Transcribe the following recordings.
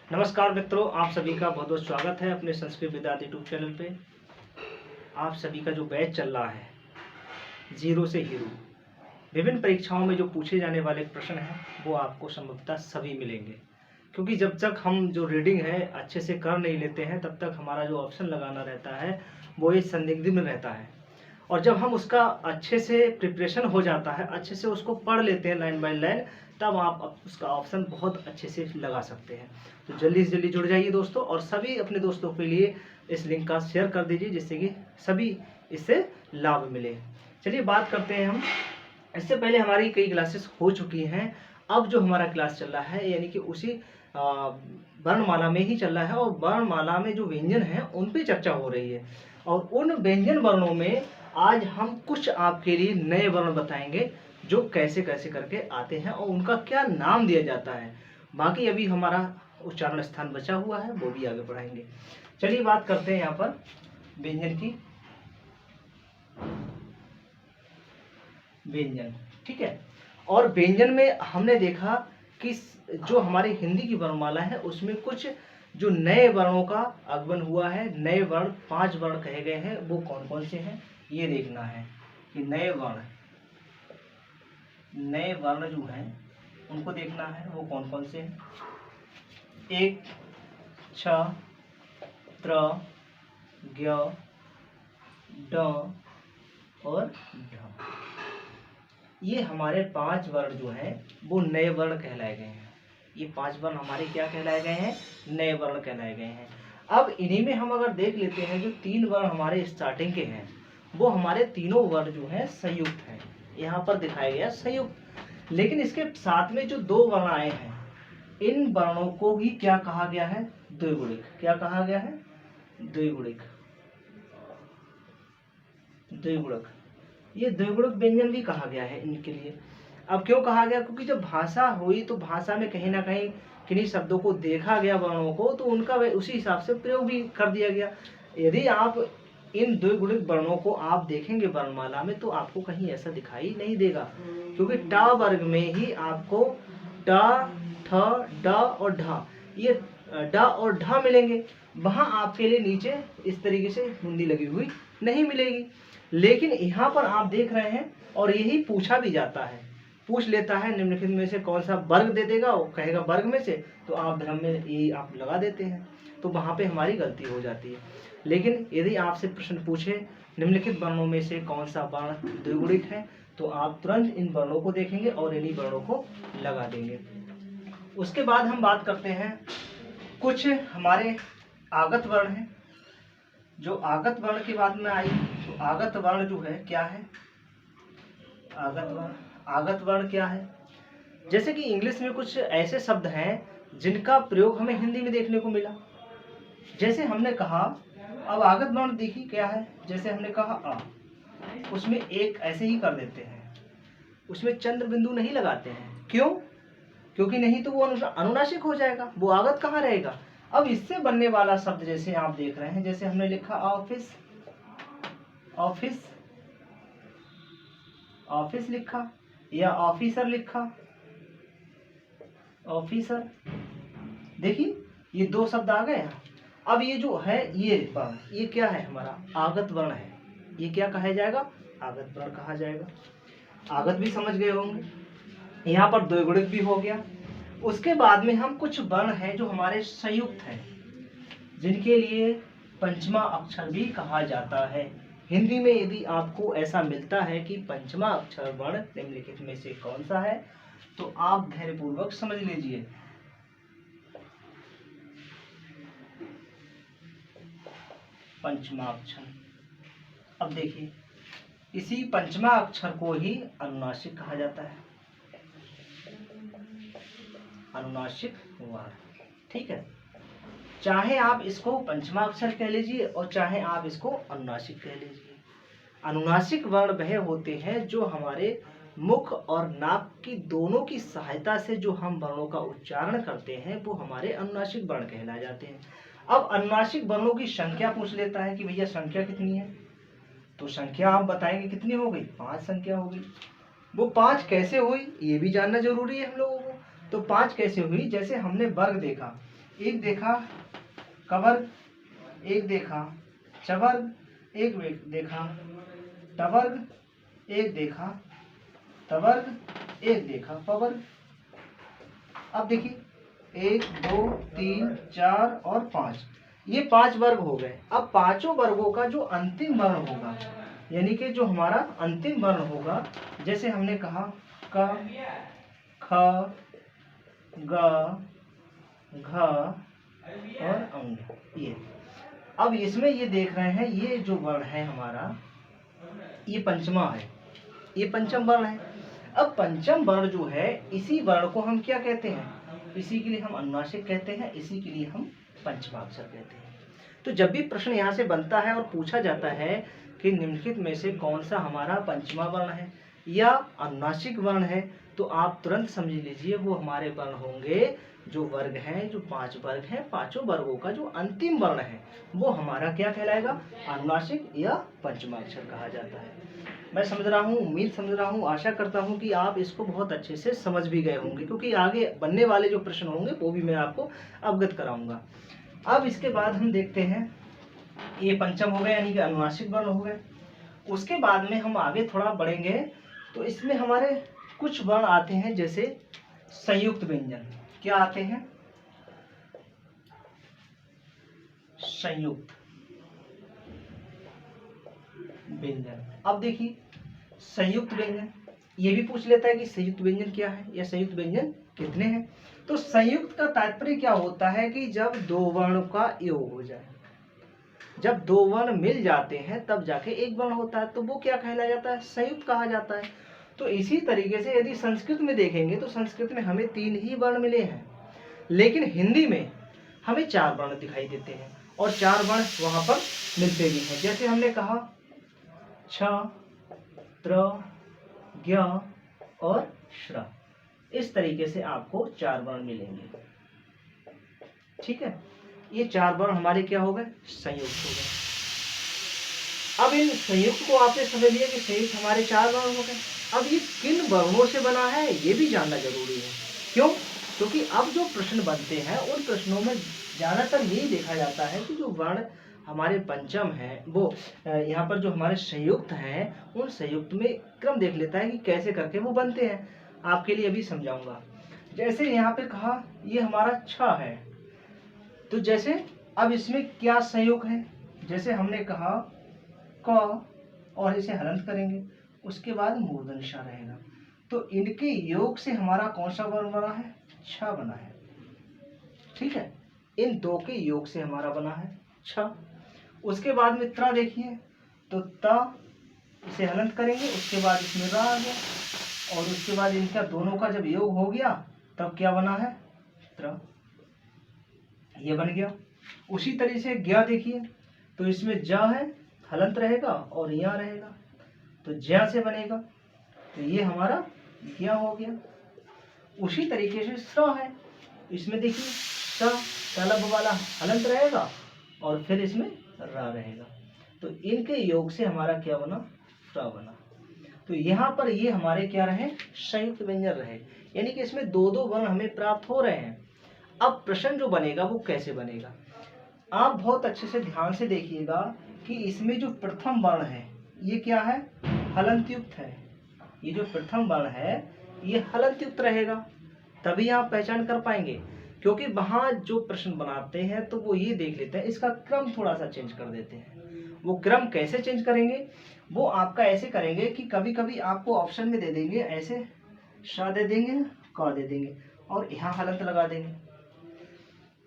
नमस्कार मित्रों, आप सभी का बहुत बहुत स्वागत है अपने संस्कृत विद्यार्थी यूट्यूब चैनल पे। आप सभी का जो बैच चल रहा है जीरो से हीरो, विभिन्न परीक्षाओं में जो पूछे जाने वाले प्रश्न हैं वो आपको संभवतः सभी मिलेंगे, क्योंकि जब तक हम जो रीडिंग है अच्छे से कर नहीं लेते हैं तब तक हमारा जो ऑप्शन लगाना रहता है वो इस संदिग्ध में रहता है। और जब हम उसका अच्छे से प्रिपरेशन हो जाता है, अच्छे से उसको पढ़ लेते हैं लाइन बाय लाइन, तब आप उसका ऑप्शन बहुत अच्छे से लगा सकते हैं। तो जल्दी से जल्दी जुड़ जाइए दोस्तों, और सभी अपने दोस्तों के लिए इस लिंक का शेयर कर दीजिए जिससे कि सभी इससे लाभ मिले। चलिए बात करते हैं हम। इससे पहले हमारी कई क्लासेस हो चुकी हैं। अब जो हमारा क्लास चल रहा है यानी कि उसी वर्णमाला में ही चल रहा है, और वर्णमाला में जो व्यंजन हैं उन पे चर्चा हो रही है। और उन व्यंजन वर्णों में आज हम कुछ आपके लिए नए वर्ण बताएंगे जो कैसे कैसे करके आते हैं और उनका क्या नाम दिया जाता है। बाकी अभी हमारा उच्चारण स्थान बचा हुआ है, वो भी आगे बढ़ाएंगे। चलिए बात करते हैं यहाँ पर व्यंजन की। व्यंजन, ठीक है। और व्यंजन में हमने देखा कि जो हमारी हिंदी की वर्णमाला है उसमें कुछ जो नए वर्णों का आगमन हुआ है, नए वर्ण 5 वर्ण कहे गए हैं, वो कौन कौन से हैं ये देखना है कि नए वर्ण जो हैं उनको देखना है वो कौन कौन से हैं। एक, छ, त्र, ज्ञ, ड और ढ। ये हमारे 5 वर्ण जो हैं वो नए वर्ण कहलाए गए हैं। ये 5 वर्ण हमारे क्या कहलाए गए हैं? नए वर्ण कहलाए गए हैं। अब इन्हीं में हम अगर देख लेते हैं, जो 3 वर्ण हमारे स्टार्टिंग के हैं वो हमारे तीनों वर्ण जो हैं संयुक्त हैं। यहाँ पर दिखाया गया संयुक्त, लेकिन इसके साथ में जो 2 वर्ण आए हैं इन वर्णों को ही क्या कहा गया है? द्विगुणिक। क्या कहा गया है? द्विगुणिक। द्विगुणक, ये द्विगुणक व्यंजन भी कहा गया है इनके लिए। अब क्यों कहा गया? क्योंकि जब भाषा हुई तो भाषा में कहीं ना कहीं किन्हीं शब्दों को देखा गया वर्णों को, तो उनका उसी हिसाब से प्रयोग भी कर दिया गया। यदि आप इन द्विगुणिक वर्णों को आप देखेंगे वर्णमाला में तो आपको कहीं ऐसा दिखाई नहीं देगा, क्योंकि टा वर्ग में ही आपको ट, ठ, ड और ढ, ये ड और ढ मिलेंगे। वहां आपके लिए नीचे इस तरीके से हिंदी लगी हुई नहीं मिलेगी। लेकिन यहाँ पर आप देख रहे हैं, और यही पूछा भी जाता है, पूछ लेता है निम्नलिखित में से कौन सा वर्ग दे देगा, वो कहेगा वर्ग में से, तो आप भ्रम में ये आप लगा देते हैं, तो वहाँ पे हमारी गलती हो जाती है। लेकिन यदि आपसे प्रश्न पूछे निम्नलिखित वर्णों में से कौन सा वर्ण द्विगुणिक है, तो आप तुरंत इन वर्णों को देखेंगे और इन्हीं वर्णों को लगा देंगे। उसके बाद हम बात करते हैं कुछ हमारे आगत वर्ण हैं। जो आगत वर्ण की बात में आई, तो आगत वर्ण जो है क्या है? आगत वर्ण क्या है? जैसे कि इंग्लिश में कुछ ऐसे शब्द हैं जिनका प्रयोग हमें हिंदी में देखने को मिला। जैसे हमने कहा, अब आगत वर्ण देखिए क्या है। जैसे हमने कहा आ, उसमें एक ऐसे ही कर देते हैं, उसमें चंद्र बिंदु नहीं लगाते हैं। क्यों? क्योंकि नहीं तो वो अनुनासिक हो जाएगा, वो आगत कहाँ रहेगा। अब इससे बनने वाला शब्द जैसे आप देख रहे हैं, जैसे हमने लिखा ऑफिस, ऑफिस, ऑफिस लिखा, या ऑफिसर लिखा, ऑफिसर। देखिए ये 2 शब्द आ गए। अब ये जो है ये वर्ण, ये क्या है? हमारा आगत वर्ण है। ये क्या कहा जाएगा? आगत वर्ण कहा जाएगा। आगत भी समझ गए होंगे। यहाँ पर द्विगुणिक भी हो गया। उसके बाद में हम कुछ वर्ण हैं जो हमारे संयुक्त हैं, जिनके लिए पंचमा अक्षर भी कहा जाता है। हिंदी में यदि आपको ऐसा मिलता है कि पंचमा अक्षर वर्ण निम्नलिखित में से कौन सा है, तो आप धैर्यपूर्वक समझ लीजिए। पंचमा अक्षर। अब देखिए, इसी पंचमा अक्षर को ही अनुनासिक कहा जाता है। अनुनासिक वर्ण, ठीक है। चाहे आप इसको पंचमा अक्षर कह लीजिए और चाहे आप इसको अनुनासिक कह लीजिए। अनुनासिक वर्ण वह होते हैं जो हमारे मुख और नाक की दोनों की सहायता से जो हम वर्णों का उच्चारण करते हैं वो हमारे अनुनासिक वर्ण कहलाए जाते हैं। अब अनुनासिक वर्णों की संख्या पूछ लेता है कि भैया संख्या कितनी है, तो संख्या आप बताएंगे कितनी हो गई? 5 संख्या हो गई। वो 5 कैसे हुई ये भी जानना जरूरी है हम लोगों को। तो 5 कैसे हुई? जैसे हमने वर्ग देखा एक देखा कवर्ग, एक देखा चवर्ग, एक देखा टवर्ग, एक देखा तवर्ग, एक देखा पवर्ग। अब देखिए 1 2 3 4 और 5, ये 5 वर्ग हो गए। अब पांचों वर्गों का जो अंतिम वर्ण होगा, यानी कि जो हमारा अंतिम वर्ण होगा, जैसे हमने कहा क, ख, ग, घ और अंग, ये। अब इसमें ये देख रहे हैं, ये जो वर्ण है हमारा, ये पंचमा है, ये पंचम वर्ण है। अब पंचम वर्ण जो है, इसी वर्ण को हम क्या कहते हैं? इसी के लिए हम अनुनासिक कहते हैं, इसी के लिए हम पंचमाक्षर कहते हैं। तो जब भी प्रश्न यहाँ से बनता है और पूछा जाता है कि निम्नलिखित में से कौन सा हमारा पंचमा वर्ण है या अनुनासिक वर्ण है, तो आप तुरंत समझ लीजिए वो हमारे वर्ण होंगे जो वर्ग हैं, जो 5 वर्ग हैं, पांचों वर्गों का जो अंतिम वर्ण है वो हमारा क्या कहलाएगा? अनुनासिक या पंचमाक्षर कहा जाता है। मैं समझ रहा हूँ, उम्मीद समझ रहा हूँ, आशा करता हूँ कि आप इसको बहुत अच्छे से समझ भी गए होंगे, क्योंकि आगे बनने वाले जो प्रश्न होंगे वो भी मैं आपको अवगत कराऊंगा। अब इसके बाद हम देखते हैं, ये पंचम हो गए यानी कि अनुनासिक वर्ण हो गए। उसके बाद में हम आगे थोड़ा बढ़ेंगे तो इसमें हमारे कुछ वर्ण आते हैं, जैसे संयुक्त व्यंजन। क्या आते हैं? संयुक्त व्यंजन। अब देखिए संयुक्त व्यंजन, ये भी पूछ लेता है कि संयुक्त व्यंजन क्या है या संयुक्त व्यंजन कितने हैं। तो संयुक्त का तात्पर्य क्या होता है कि जब दो वर्ण का योग हो जाए, जब दो वर्ण मिल जाते हैं तब जाके एक वर्ण होता है, तो वो क्या कहलाया जाता है? संयुक्त कहा जाता है। तो इसी तरीके से यदि संस्कृत में देखेंगे तो संस्कृत में हमें 3 ही वर्ण मिले हैं, लेकिन हिंदी में हमें 4 वर्ण दिखाई देते हैं और 4 वर्ण वहां पर मिलते भी हैं। जैसे हमने कहा छ, त्र, ज्ञ और श्र, इस तरीके से आपको 4 वर्ण मिलेंगे। ठीक है, ये 4 वर्ण हमारे क्या हो गए? संयुक्त हो गए। अब इन संयुक्त को आपने समझ लिया कि संयुक्त हमारे 4 वर्ण हो गए। अब ये किन वर्णों से बना है ये भी जानना जरूरी है। क्यों? क्योंकि अब जो प्रश्न बनते हैं उन प्रश्नों में ज्यादातर यही देखा जाता है कि जो वर्ण हमारे पंचम है, वो यहाँ पर जो हमारे संयुक्त हैं, उन संयुक्त में क्रम देख लेता है कि कैसे करके वो बनते हैं। आपके लिए अभी समझाऊंगा। जैसे यहाँ पे कहा ये हमारा छ है, तो जैसे अब इसमें क्या संयोग है? जैसे हमने कहा क, और इसे हलंत करेंगे, उसके बाद मूर्धन ष रहेगा, तो इनके योग से हमारा कौन सा वर्ण बना है? छ बना है। ठीक है, इन दो के योग से हमारा बना है छ। उसके बाद में त्र देखिए, तो त इसे हलंत करेंगे, उसके बाद इसमें रा आ गया, और उसके बाद इनका दोनों का जब योग हो गया तब क्या बना है? त्र, ये बन गया। उसी तरीके से ज्ञ देखिए, तो इसमें ज है, हलंत रहेगा और या रहेगा, तो ज्या से बनेगा, तो ये हमारा ज्ञ हो गया। उसी तरीके से स्र है, इसमें देखिए स तलब वाला हलंत रहेगा और फिर इसमें रा रहेगा, तो इनके योग से हमारा क्या बना? फ्र बना। तो यहाँ पर ये हमारे क्या रहे? संयुक्त व्यंजन रहे, यानी कि इसमें 2-2 वर्ण हमें प्राप्त हो रहे हैं। अब प्रश्न जो बनेगा वो कैसे बनेगा, आप बहुत अच्छे से ध्यान से देखिएगा कि इसमें जो प्रथम वर्ण है ये क्या है? हलंत युक्त है। ये जो प्रथम वर्ण है ये हलंत युक्त रहेगा, तभी आप पहचान कर पाएंगे। क्योंकि वहां जो प्रश्न बनाते हैं तो वो ये देख लेते हैं, इसका क्रम थोड़ा सा चेंज कर देते हैं। वो क्रम कैसे चेंज करेंगे? वो आपका ऐसे करेंगे कि कभी कभी आपको ऑप्शन में दे देंगे, ऐसे श दे देंगे, क दे देंगे और यहाँ हलंत लगा देंगे।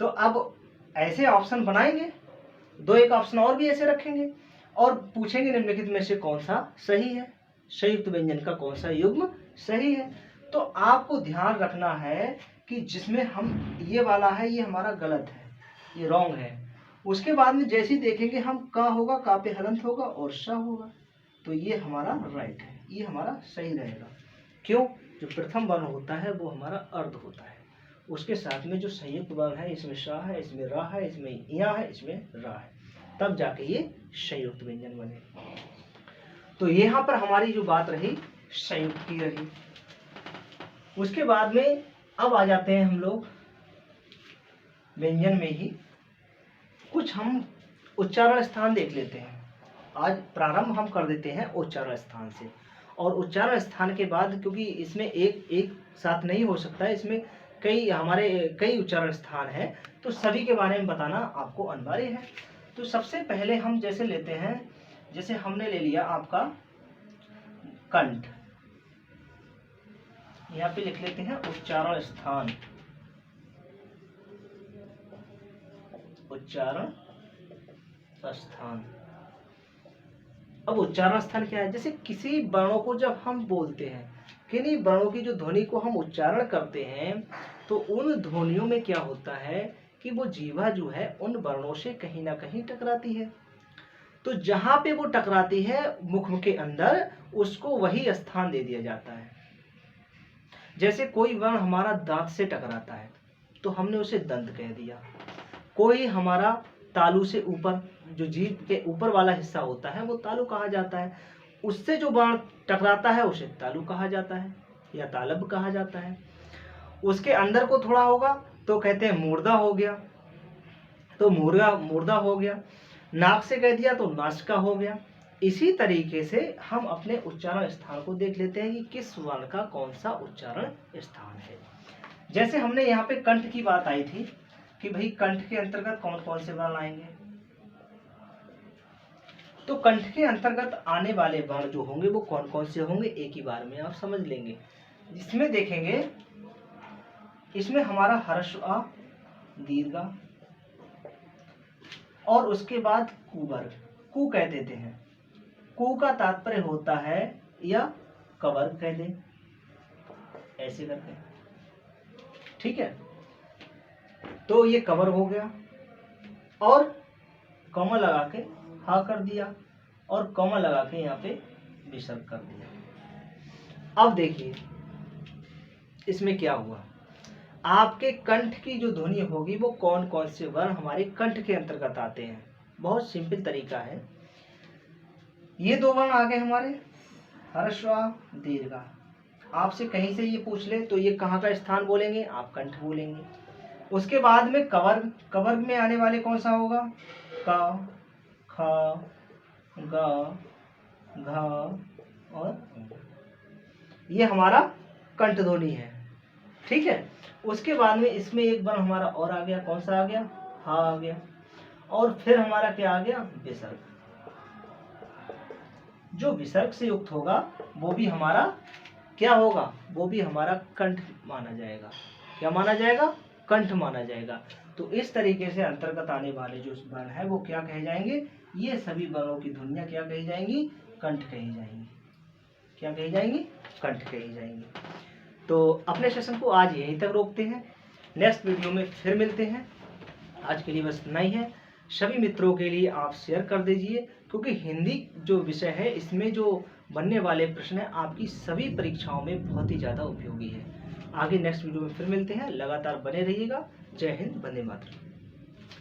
तो अब ऐसे ऑप्शन बनाएंगे, 2-1 ऑप्शन और भी ऐसे रखेंगे और पूछेंगे निम्नलिखित में से कौन सा सही है, संयुक्त व्यंजन का कौन सा युग्म सही है। तो आपको ध्यान रखना है कि जिसमें हम ये वाला है ये हमारा गलत है, ये रॉन्ग है। उसके बाद में जैसे ही देखेंगे हम का होगा, का पे हलंत होगा और श होगा, तो ये हमारा राइट है, ये हमारा सही रहेगा। क्यों? जो प्रथम वर्ण होता है वो हमारा अर्ध होता है, उसके साथ में जो संयुक्त वर्ण है, इसमें श है, इसमें रा है, इसमें या है, इसमें रा है, तब जाके ये संयुक्त व्यंजन बने। तो यहाँ पर हमारी जो बात रही संयुक्त की रही। उसके बाद में अब आ जाते हैं हम लोग व्यंजन में ही कुछ हम उच्चारण स्थान देख लेते हैं। आज प्रारंभ हम कर देते हैं उच्चारण स्थान से, और उच्चारण स्थान के बाद, क्योंकि इसमें एक साथ नहीं हो सकता है, इसमें कई उच्चारण स्थान हैं, तो सभी के बारे में बताना आपको अनिवार्य है। तो सबसे पहले हम जैसे लेते हैं, जैसे हमने ले लिया आपका कंठ, यहाँ पे लिख लेते हैं उच्चारण स्थान, उच्चारण स्थान। अब उच्चारण स्थान क्या है? जैसे किसी वर्णों को जब हम बोलते हैं, किन्हीं वर्णों की जो ध्वनि को हम उच्चारण करते हैं, तो उन ध्वनियों में क्या होता है कि वो जीवा जो है उन वर्णों से कहीं ना कहीं टकराती है। तो जहां पे वो टकराती है मुख के अंदर, उसको वही स्थान दे दिया जाता है। जैसे कोई वर्ण हमारा दांत से टकराता है तो हमने उसे दंत कह दिया। कोई हमारा तालु से ऊपर, जो जीभ के ऊपर वाला हिस्सा होता है वो तालु कहा जाता है, उससे जो वर्ण टकराता है उसे तालु कहा जाता है या तालब कहा जाता है। उसके अंदर को थोड़ा होगा तो कहते हैं मूर्धा हो गया, तो मूर्धा हो गया। नाक से कह दिया तो नासिका हो गया। इसी तरीके से हम अपने उच्चारण स्थान को देख लेते हैं कि किस वर्ण का कौन सा उच्चारण स्थान है। जैसे हमने यहाँ पे कंठ की बात आई थी कि भाई कंठ के अंतर्गत कौन कौन से वर्ण आएंगे, तो कंठ के अंतर्गत आने वाले वर्ण जो होंगे वो कौन कौन से होंगे, एक ही बार में आप समझ लेंगे। इसमें देखेंगे, इसमें हमारा ह्रस्व आ, दीर्घा, और उसके बाद कुवर्ग, कु कह देते हैं। कु का तात्पर्य होता है या कवर्ग कह दे, ऐसे करके, ठीक है। तो ये कवर हो गया, और कॉमा लगा के हा कर दिया, और कॉमा लगा के यहाँ पे विसर्ग कर दिया। अब देखिए इसमें क्या हुआ, आपके कंठ की जो ध्वनि होगी वो कौन कौन से वर्ण हमारे कंठ के अंतर्गत आते हैं। बहुत सिंपल तरीका है। ये दो वर्ण आ गए हमारे, ह्रस्व आ, दीर्घा। आपसे कहीं से ये पूछ ले तो ये कहाँ का स्थान बोलेंगे, आप कंठ बोलेंगे। उसके बाद में कवर्ग, कवर्ग में आने वाले कौन सा होगा, क, ख, ग, घ और ये हमारा कंठ ध्वनि है, ठीक है। उसके बाद में इसमें एक वर्ण हमारा और आ गया, कौन सा आ गया, हा आ गया, और फिर हमारा क्या आ गया, विसर्ग। जो विसर्ग से युक्त होगा वो भी हमारा क्या होगा, वो भी हमारा कंठ माना जाएगा। क्या माना जाएगा, कंठ माना जाएगा। तो इस तरीके से अंतर्गत आने वाले जो वर्ण है वो क्या कहे जाएंगे, ये सभी वर्णों की ध्वनियां क्या कही जाएंगी, कंठ कही जाएंगी। क्या कही जाएंगी, कंठ कही जाएंगी। तो अपने सेशन को आज यहीं तक रोकते हैं, नेक्स्ट वीडियो में फिर मिलते हैं। आज के लिए बस इतना ही है। सभी मित्रों के लिए आप शेयर कर दीजिए, क्योंकि हिंदी जो विषय है इसमें जो बनने वाले प्रश्न हैं आपकी सभी परीक्षाओं में बहुत ही ज़्यादा उपयोगी है। आगे नेक्स्ट वीडियो में फिर मिलते हैं, लगातार बने रहिएगा। जय हिंद, वंदे मातरम।